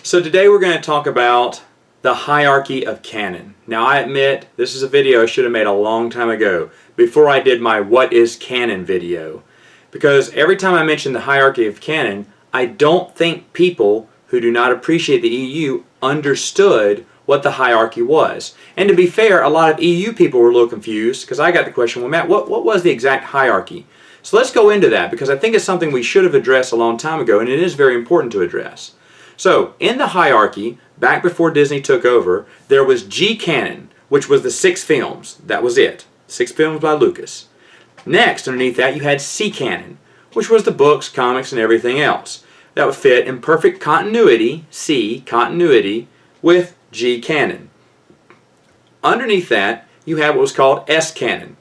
So today we're going to talk about the hierarchy of canon. Now I admit this is a video I should have made a long time ago, before I did my What is Canon video. Because every time I mention the hierarchy of canon, I don't think people who do not appreciate the EU understood what the hierarchy was. And to be fair, a lot of EU people were a little confused, because I got the question, well Matt, what was the exact hierarchy? So let's go into that, because I think it's something we should have addressed a long time ago, and it is very important to address. So, in the hierarchy, back before Disney took over, there was Canon, which was the 6 films. That was it. 6 films by Lucas. Next, underneath that, you had Canon, which was the books, comics, and everything else. That would fit in perfect continuity, continuity, with Canon. Underneath that, you have what was called Canon,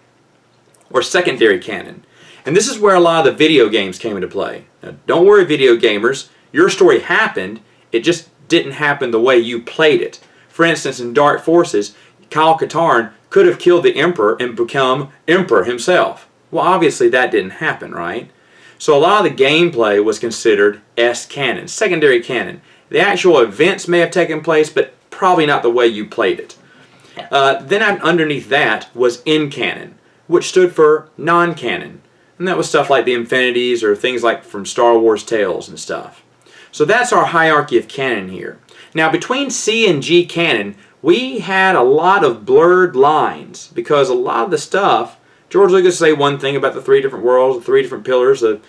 or secondary canon. And this is where a lot of the video games came into play. Now, don't worry, video gamers. Your story happened, it just didn't happen the way you played it. For instance, in Dark Forces, Kyle Katarn could have killed the Emperor and become Emperor himself. Well, obviously that didn't happen, right? So a lot of the gameplay was considered canon, secondary canon. The actual events may have taken place, but probably not the way you played it. Then underneath that was canon, which stood for non-canon. And that was stuff like the Infinities or things like from Star Wars Tales and stuff. So that's our hierarchy of canon here. Now between C and G canon, we had a lot of blurred lines, because a lot of the stuff, George Lucas say one thing about the 3 different worlds, the 3 different pillars, the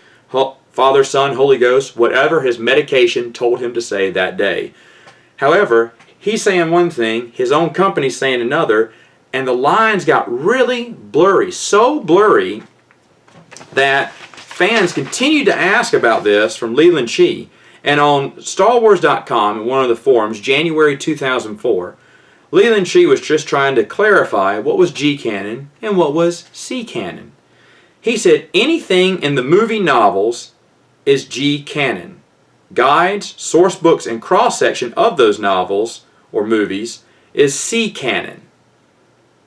Father, Son, Holy Ghost, whatever his medication told him to say that day. However, he's saying one thing, his own company's saying another, and the lines got really blurry, so blurry that fans continued to ask about this from Leland Chee. And on StarWars.com, in one of the forums, January 2004, Leland Chee was just trying to clarify what was G canon and what was C canon. He said anything in the movie novels is G canon. Guides, source books, and cross-section of those novels or movies is C canon.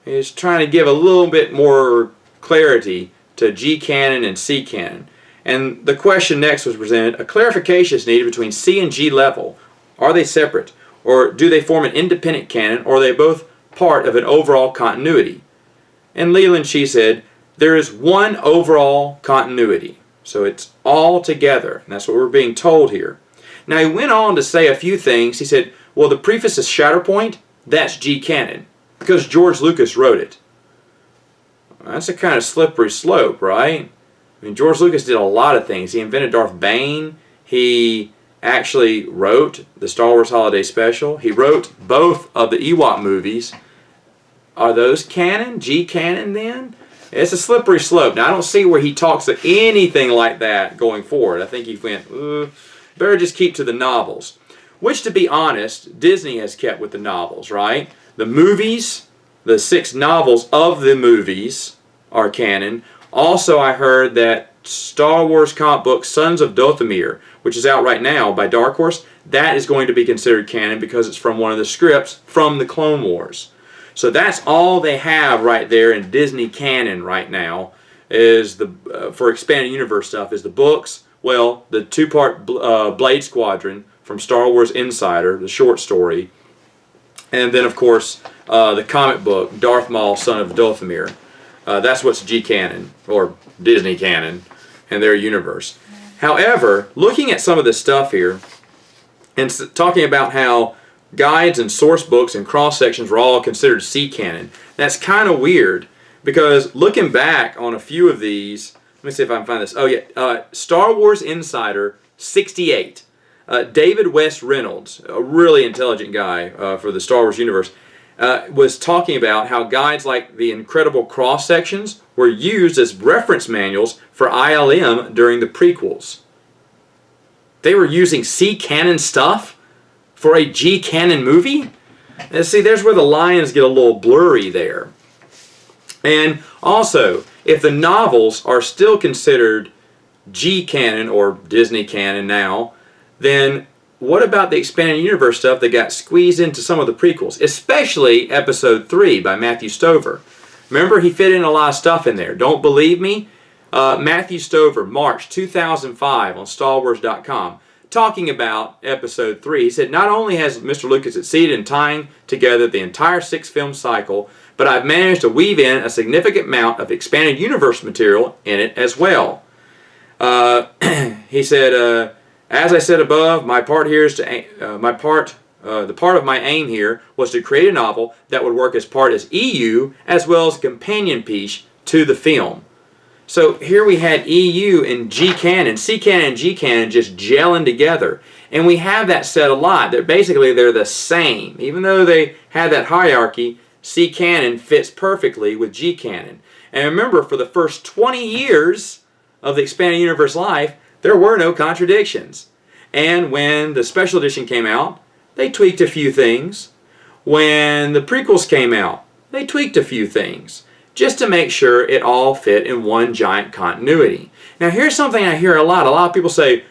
He's trying to give a little bit more clarity to G canon and C canon. And the question next was presented, a clarification is needed between C and G level. Are they separate? Or do they form an independent canon? Or are they both part of an overall continuity? And Leland Chee said, there is one overall continuity. So it's all together. And that's what we're being told here. Now he went on to say a few things. He said, well, the preface is Shatterpoint. That's G canon, because George Lucas wrote it. Well, that's a kind of slippery slope, right? I mean, George Lucas did a lot of things. He invented Darth Bane. He actually wrote the Star Wars Holiday Special. He wrote both of the Ewok movies. Are those canon? G canon then? It's a slippery slope. Now, I don't see where he talks of anything like that going forward. I think he went, better just keep to the novels. Which, to be honest, Disney has kept with the novels, right? The movies, the 6 novels of the movies are canon. Also, I heard that Star Wars comic book Sons of Dothamir, which is out right now by Dark Horse, that is going to be considered canon because it's from one of the scripts from the Clone Wars. So that's all they have right there in Disney canon right now, is the for expanded universe stuff, is the books, well, the 2-part Blade Squadron from Star Wars Insider, the short story, and then of course the comic book Darth Maul, Son of Dothamir. That's what's G canon, or Disney canon, and their universe. However, looking at some of this stuff here, and talking about how guides and source books and cross-sections were all considered C canon, that's kind of weird, because looking back on a few of these, let me see if I can find this. Oh yeah, Star Wars Insider 68. David West Reynolds, a really intelligent guy for the Star Wars universe, was talking about how guides like the Incredible cross-sections were used as reference manuals for ILM during the prequels. They were using C canon stuff for a G canon movie? And see, there's where the lines get a little blurry there. And also, if the novels are still considered G canon or Disney canon now, then what about the expanded universe stuff that got squeezed into some of the prequels, especially Episode 3 by Matthew Stover? Remember, he fit in a lot of stuff in there. Don't believe me? Matthew Stover, March 2005 on StarWars.com, talking about Episode 3. He said, not only has Mr. Lucas succeeded in tying together the entire 6-film cycle, but I've managed to weave in a significant amount of expanded universe material in it as well. He said, as I said above, my part here is to the part of my aim here was to create a novel that would work as part as EU as well as a companion piece to the film. So here we had EU and G Canon, C Canon and G Canon just gelling together. And we have that said a lot. They're the same. Even though they had that hierarchy, C Canon fits perfectly with G Canon. And remember, for the first 20 years of the Expanded Universe life, there were no contradictions. And when the special edition came out, they tweaked a few things. When the prequels came out, they tweaked a few things, just to make sure it all fit in one giant continuity. Now here's something I hear a lot. A lot of people say,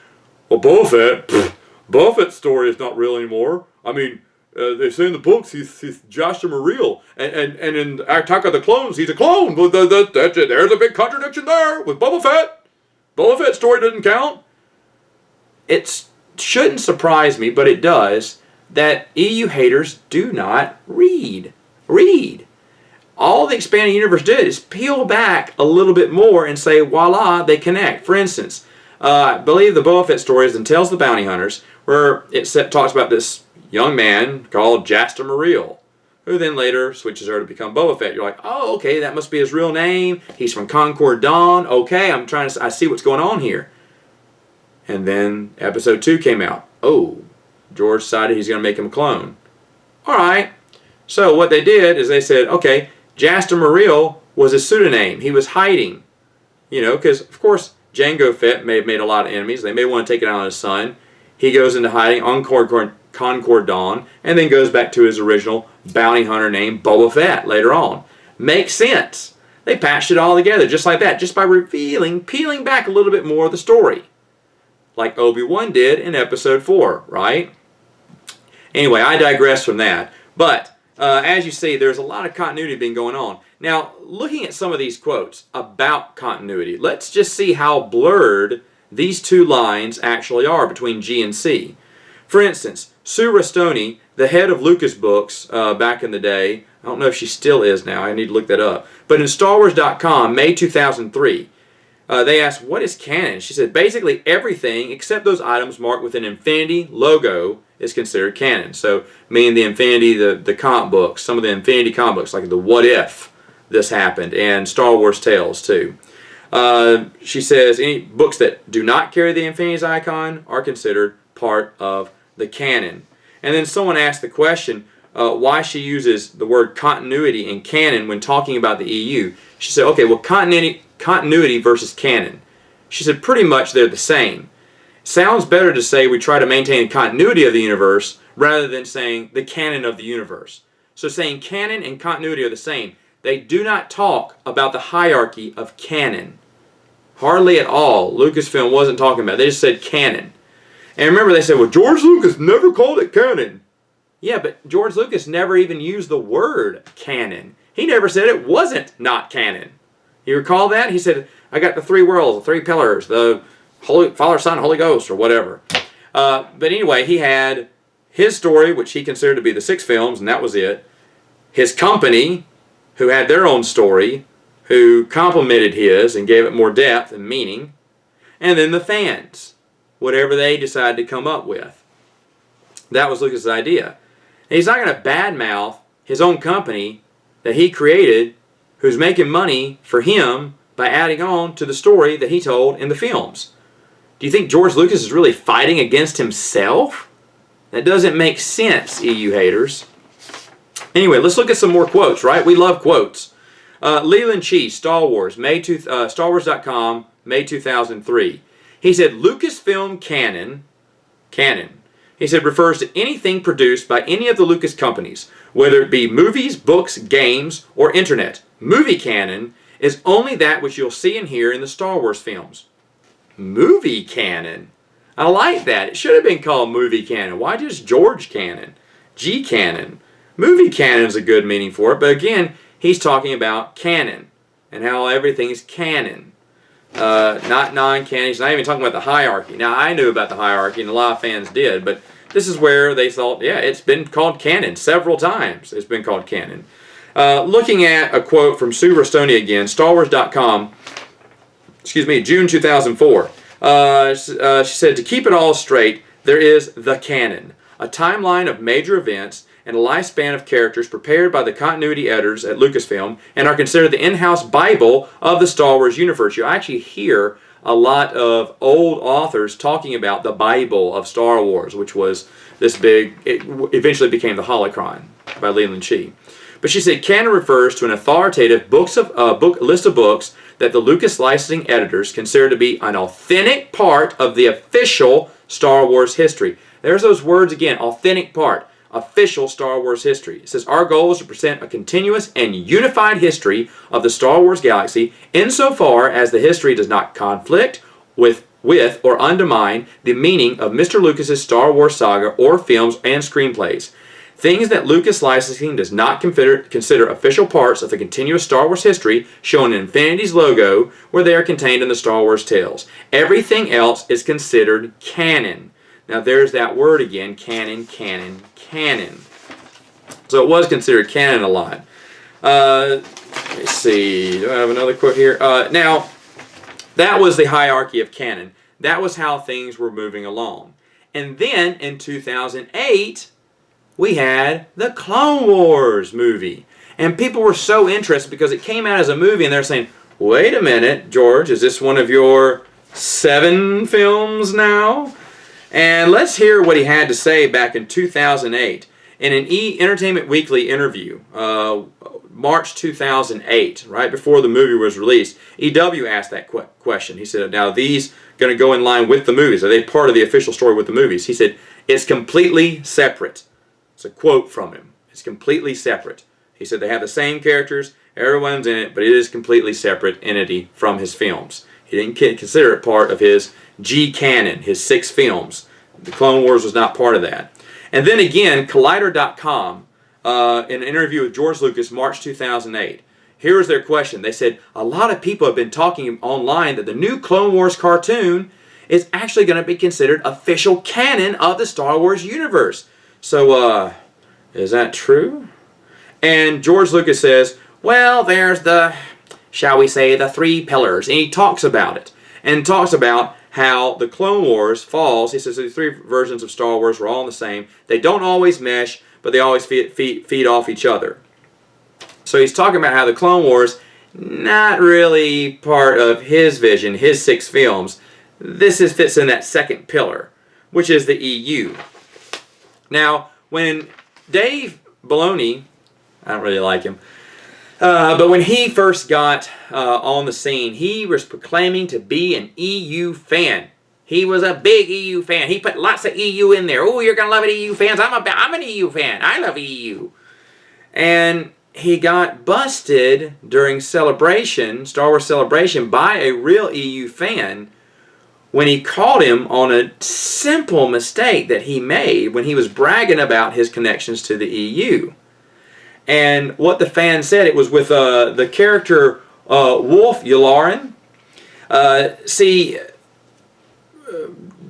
well, Boba Fett's story is not real anymore. I mean, they say in the books he's Joshua Mareel, and in Attack of the Clones he's a clone. There's a big contradiction there with Boba Fett. Boba Fett's story doesn't count. It shouldn't surprise me, but it does, that EU haters do not read. All the Expanded Universe did is peel back a little bit more and say, voila, they connect. For instance, I believe the Boba Fett story is in Tales of the Bounty Hunters, where it talks about this young man called Jaster Mareel, who then later switches over to become Boba Fett. You're like, oh, okay, that must be his real name. He's from Concord Dawn. Okay, I see what's going on here. And then Episode 2 came out. Oh, George decided he's going to make him a clone. All right. So what they did is they said, okay, Jaster Mareel was a pseudonym. He was hiding. Because, of course, Jango Fett may have made a lot of enemies. They may want to take it out on his son. He goes into hiding on Concord Dawn and then goes back to his original bounty hunter name, Boba Fett, later on. Makes sense. They patched it all together just like that, just by peeling back a little bit more of the story. Like Obi-Wan did in Episode 4, right? Anyway, I digress from that. But as you see, there's a lot of continuity being going on. Now, looking at some of these quotes about continuity, let's just see how blurred these two lines actually are between G and C. For instance, Sue Rastoni, the head of Lucas Books back in the day, I don't know if she still is now, I need to look that up, but in StarWars.com, May 2003, they asked, what is canon? She said, basically everything except those items marked with an Infinity logo is considered canon. So, meaning the Infinity, the comic books, some of the Infinity comic books, like the What If this happened, and Star Wars Tales too. She says, any books that do not carry the Infinity's icon are considered part of the canon. And then someone asked the question, why she uses the word continuity in canon when talking about the EU. She said, okay, well, continuity versus canon. She said, pretty much they're the same. Sounds better to say we try to maintain the continuity of the universe rather than saying the canon of the universe. So saying canon and continuity are the same. They do not talk about the hierarchy of canon. Hardly at all. Lucasfilm wasn't talking about it. They just said canon. And remember, they said, well, George Lucas never called it canon. Yeah, but George Lucas never even used the word canon. He never said it wasn't not canon. You recall that? He said, I got the 3 worlds, the 3 pillars, the Holy Father, Son, Holy Ghost, or whatever. But anyway, he had his story, which he considered to be the 6 films, and that was it. His company, who had their own story, who complemented his and gave it more depth and meaning. And then the fans, whatever they decided to come up with. That was Lucas' idea. And he's not going to badmouth his own company that he created, who's making money for him by adding on to the story that he told in the films. Do you think George Lucas is really fighting against himself? That doesn't make sense, EU haters. Anyway, let's look at some more quotes, right? We love quotes. Leland Cheese, Star Wars, StarWars.com, May 2003. He said, Lucasfilm canon, he said, refers to anything produced by any of the Lucas companies, whether it be movies, books, games, or internet. Movie canon is only that which you'll see and hear in the Star Wars films. Movie canon? I like that. It should have been called movie canon. Why just George canon? G canon. Movie canon is a good meaning for it, but again, he's talking about canon and how everything is canon. not non-canon. He's not even talking about the hierarchy. Now, I knew about the hierarchy, and a lot of fans did, but this is where they thought, yeah, it's been called canon several times. It's been called canon. Looking at a quote from Sue Rustoni again, StarWars.com, June 2004. She said, to keep it all straight, there is the canon, a timeline of major events and a lifespan of characters prepared by the continuity editors at Lucasfilm and are considered the in-house Bible of the Star Wars universe. You actually hear a lot of old authors talking about the Bible of Star Wars, which was this big, it eventually became the Holocron by Leland Chee. But she said canon refers to an authoritative list of books that the Lucas licensing editors consider to be an authentic part of the official Star Wars history. There's those words again, authentic part, official Star Wars history. It says, our goal is to present a continuous and unified history of the Star Wars galaxy insofar as the history does not conflict with or undermine the meaning of Mr. Lucas's Star Wars saga or films and screenplays. Things that Lucas Licensing does not consider official parts of the continuous Star Wars history shown in Infinity's logo where they are contained in the Star Wars tales. Everything else is considered canon. Now there's that word again, canon, canon, canon. So it was considered canon a lot. Let's see, do I have another quote here? Now, that was the hierarchy of canon. That was how things were moving along. And then in 2008, we had the Clone Wars movie. And people were so interested because it came out as a movie and they're saying, wait a minute, George, is this one of your 7 films now? And let's hear what he had to say back in 2008. In an Entertainment Weekly interview, March 2008, right before the movie was released, EW asked that question. He said, now, are these going to go in line with the movies? Are they part of the official story with the movies? He said, it's completely separate. It's a quote from him. It's completely separate. He said they have the same characters, everyone's in it, but it is a completely separate entity from his films. He didn't consider it part of his G-canon, his 6 films. The Clone Wars was not part of that. And then again, Collider.com, in an interview with George Lucas, March 2008. Here's their question. They said, a lot of people have been talking online that the new Clone Wars cartoon is actually going to be considered official canon of the Star Wars universe. So, is that true? And George Lucas says, well, there's the, shall we say, the 3 pillars. And he talks about it. And talks about how the Clone Wars falls. He says the 3 versions of Star Wars were all the same. They don't always mesh, but they always feed off each other. So he's talking about how the Clone Wars, not really part of his vision, his 6 films. This fits in that second pillar, which is the EU. Now, when Dave Filoni, I don't really like him, but when he first got on the scene, he was proclaiming to be an EU fan. He was a big EU fan. He put lots of EU in there. Oh, you're going to love it, EU fans. I'm an EU fan. I love EU. And he got busted during Celebration, Star Wars Celebration, by a real EU fan when he caught him on a simple mistake that he made when he was bragging about his connections to the EU. And what the fan said, it was with the character Wolf Yularen.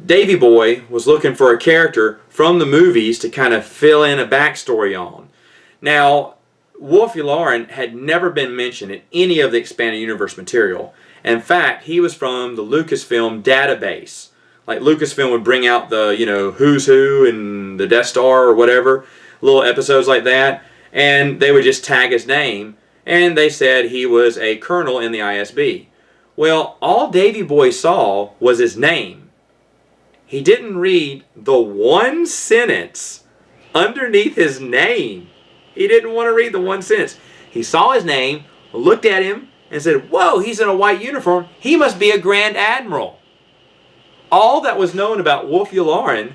Davy Boy was looking for a character from the movies to kind of fill in a backstory on. Now, Wolf Yularen had never been mentioned in any of the expanded universe material. In fact, he was from the Lucasfilm database. Like Lucasfilm would bring out the, Who's Who and the Death Star or whatever, little episodes like that, and they would just tag his name, and they said he was a colonel in the ISB. Well, all Davy Boy saw was his name. He didn't read the one sentence underneath his name. He didn't want to read the one sentence. He saw his name, looked at him, and said, whoa, he's in a white uniform. He must be a Grand Admiral. All that was known about Wolf Yularen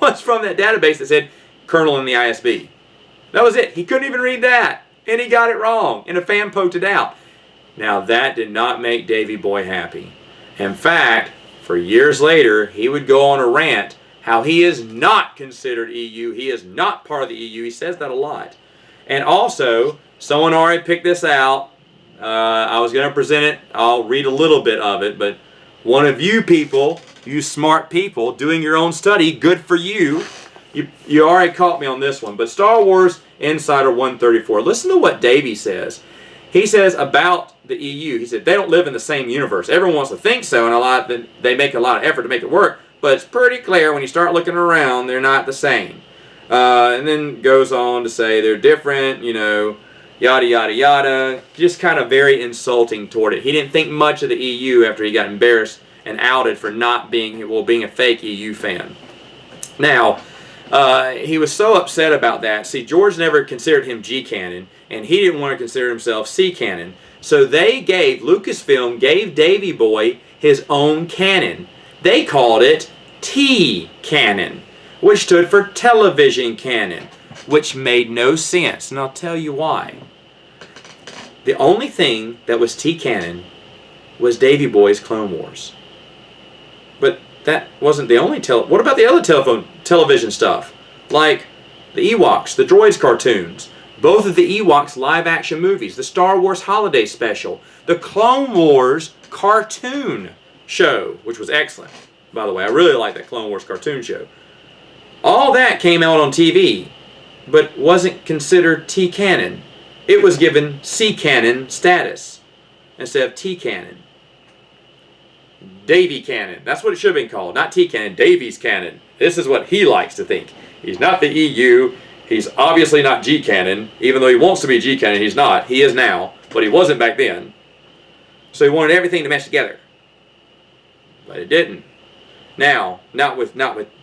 was from that database that said Colonel in the ISB. That was it. He couldn't even read that. And he got it wrong. And a fan poked it out. Now that did not make Davy Boy happy. In fact, for years later, he would go on a rant how he is not considered EU. He is not part of the EU. He says that a lot. And also, someone already picked this out. I was going to present it. I'll read a little bit of it, but one of you people, you smart people, doing your own study, good for you. You already caught me on this one. But Star Wars Insider 134. Listen to what Davey says. He says about the EU. He said they don't live in the same universe. Everyone wants to think so, and they make a lot of effort to make it work. But it's pretty clear when you start looking around, they're not the same. And then goes on to say they're different, you know, yada, yada, yada. Just kind of very insulting toward it. He didn't think much of the EU after he got embarrassed and outed for not being a fake EU fan. Now, he was so upset about that. See, George never considered him G Canon, and he didn't want to consider himself C Canon. So Lucasfilm gave Davey Boy his own canon. They called it T Canon, which stood for television canon, which made no sense, and I'll tell you why. The only thing that was T Canon was Davey Boy's Clone Wars. But that wasn't the only what about the other television stuff? Like the Ewoks, the Droids cartoons, both of the Ewoks live-action movies, the Star Wars Holiday Special, the Clone Wars cartoon show, which was excellent. By the way, I really like that Clone Wars cartoon show. All that came out on TV, but wasn't considered T-Canon. It was given C-Canon status instead of T-Canon. Davey Canon. That's what it should have been called. Not T-Canon, Davey's Canon. This is what he likes to think. He's not the EU. He's obviously not G-Canon. Even though he wants to be G-Canon, he's not. He is now, but he wasn't back then. So he wanted everything to mesh together. But it didn't. Now, not with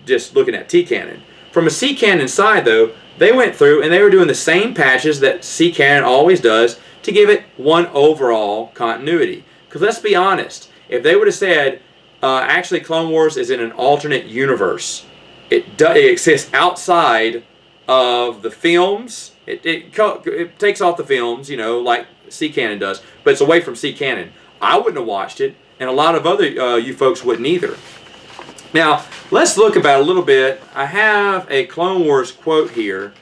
just looking at T-Canon. From a C-Canon side, though, they went through and they were doing the same patches that C-Canon always does to give it one overall continuity. Because let's be honest, if they would have said, actually Clone Wars is in an alternate universe, it exists outside of the films, it takes off the films, you know, like C-Canon does, but it's away from C-Canon, I wouldn't have watched it, and a lot of other you folks wouldn't either. Now, let's look about a little bit. I have a Clone Wars quote here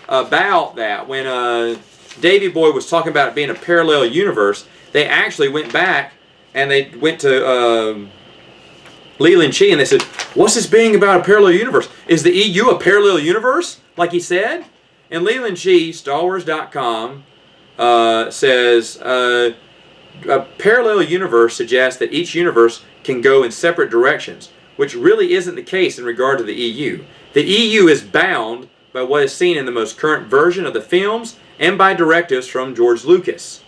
about that. When Davey Boy was talking about it being a parallel universe, they actually went back and they went to Leland Chee and they said, what's this being about a parallel universe? Is the EU a parallel universe, like he said? And Leland Chee, StarWars.com, says, a parallel universe suggests that each universe can go in separate directions, which really isn't the case in regard to the EU. The EU is bound by what is seen in the most current version of the films and by directives from George Lucas.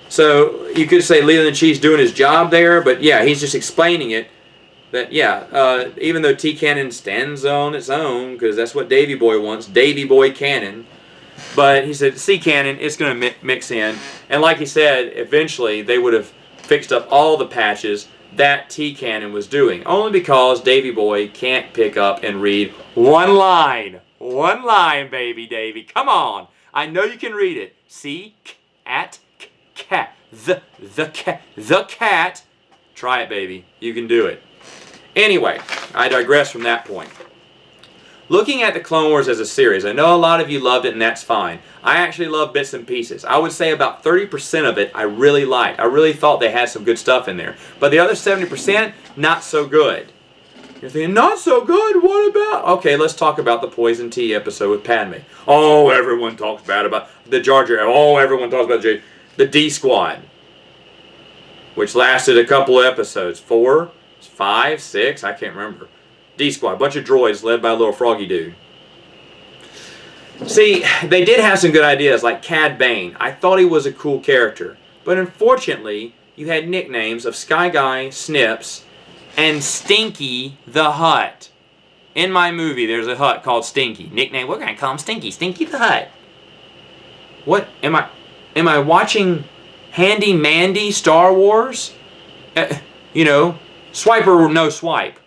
So you could say Leland Chee's doing his job there, but yeah, he's just explaining it. That yeah, even though T-Canon stands on its own, because that's what Davey Boy wants, Davey Boy Canon, but he said C-Canon, it's going to mix in. And like he said, eventually they would have fixed up all the patches that T-Canon was doing, only because Davey Boy can't pick up and read one line. One line, baby Davey. Come on. I know you can read it. See? Cat. The cat. Try it, baby. You can do it. Anyway, I digress from that point. Looking at the Clone Wars as a series, I know a lot of you loved it, and that's fine. I actually love bits and pieces. I would say about 30% of it I really liked. I really thought they had some good stuff in there. But the other 70%, not so good. You're thinking, not so good? What about? Okay, let's talk about the Poison Tea episode with Padme. Oh, everyone talks bad about the Jar Jar. Oh, everyone talks about the D Squad, which lasted a couple of episodes. 4, 5, 6, I can't remember. D Squad, a bunch of droids led by a little froggy dude. See, they did have some good ideas, like Cad Bane. I thought he was a cool character. But unfortunately, you had nicknames of Sky Guy, Snips, and Stinky the Hutt. In my movie, there's a Hutt called Stinky. Nickname, we're going to call him Stinky. Stinky the Hutt. What? Am I watching Handy Mandy Star Wars? You know, swipe or no swipe.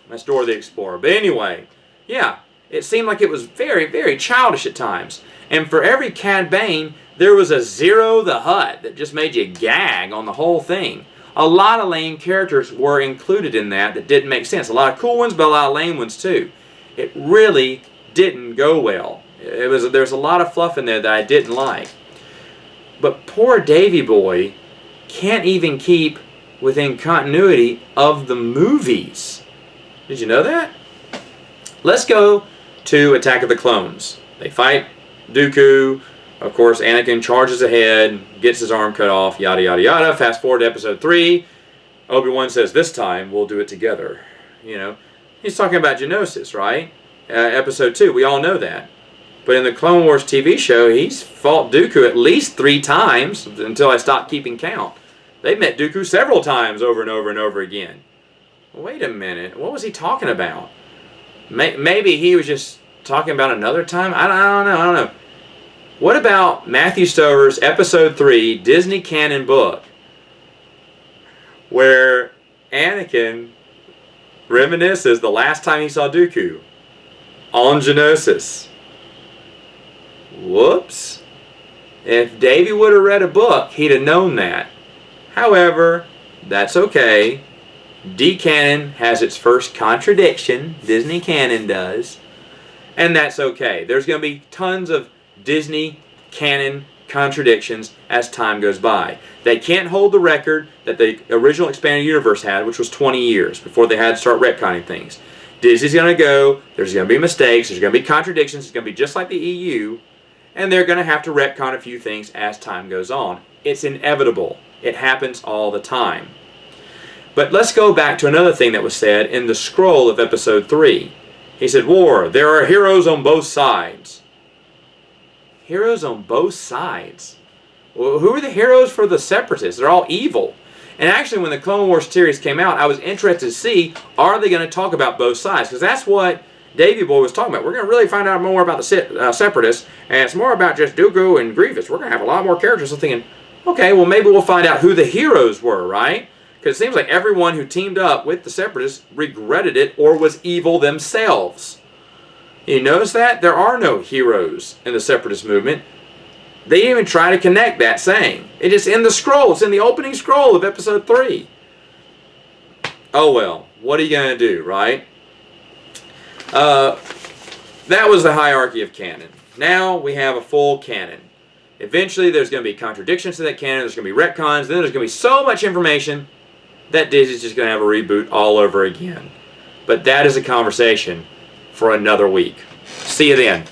That's Dora the Explorer. But anyway, yeah, it seemed like it was very, very childish at times. And for every Cad Bane, there was a Zero the Hutt that just made you gag on the whole thing. A lot of lame characters were included in that didn't make sense. A lot of cool ones, but a lot of lame ones too. It really didn't go well. There's a lot of fluff in there that I didn't like. But poor Davy Boy can't even keep within continuity of the movies. Did you know that? Let's go to Attack of the Clones. They fight Dooku. Of course, Anakin charges ahead, gets his arm cut off, yada, yada, yada. Fast forward to episode 3. Obi-Wan says, this time we'll do it together. You know, he's talking about Geonosis, right? Episode 2, we all know that. But in the Clone Wars TV show, he's fought Dooku at least 3 times until I stopped keeping count. They've met Dooku several times over and over and over again. Wait a minute, what was he talking about? Maybe he was just talking about another time? I don't know. What about Matthew Stover's Episode 3 Disney Canon book, where Anakin reminisces the last time he saw Dooku on Geonosis? Whoops. If Davey would have read a book, he'd have known that. However, that's okay. D-Canon has its first contradiction. Disney Canon does. And that's okay. There's going to be tons of Disney Canon contradictions as time goes by. They can't hold the record that the original expanded universe had, which was 20 years before they had to start retconning things. Disney's going to go, there's going to be mistakes, there's going to be contradictions, it's going to be just like the EU, and they're going to have to retcon a few things as time goes on. It's inevitable. It happens all the time. But let's go back to another thing that was said in the scroll of Episode 3. He said, War, there are heroes on both sides. Heroes on both sides? Well, who are the heroes for the Separatists? They're all evil. And actually, when the Clone Wars series came out, I was interested to see, are they going to talk about both sides? Because that's what Davy Boy was talking about. We're going to really find out more about the Separatists, and it's more about just Dooku and Grievous. We're going to have a lot more characters. I'm thinking, okay, well, maybe we'll find out who the heroes were, right? Because it seems like everyone who teamed up with the Separatists regretted it or was evil themselves. You notice that? There are no heroes in the Separatist movement. They didn't even try to connect that saying. It is in the scroll. It's in the opening scroll of Episode 3. Oh well, what are you going to do, right? That was the hierarchy of canon. Now we have a full canon. Eventually there's going to be contradictions to that canon. There's going to be retcons. Then there's going to be so much information that Disney's just going to have a reboot all over again. But that is a conversation for another week. See you then.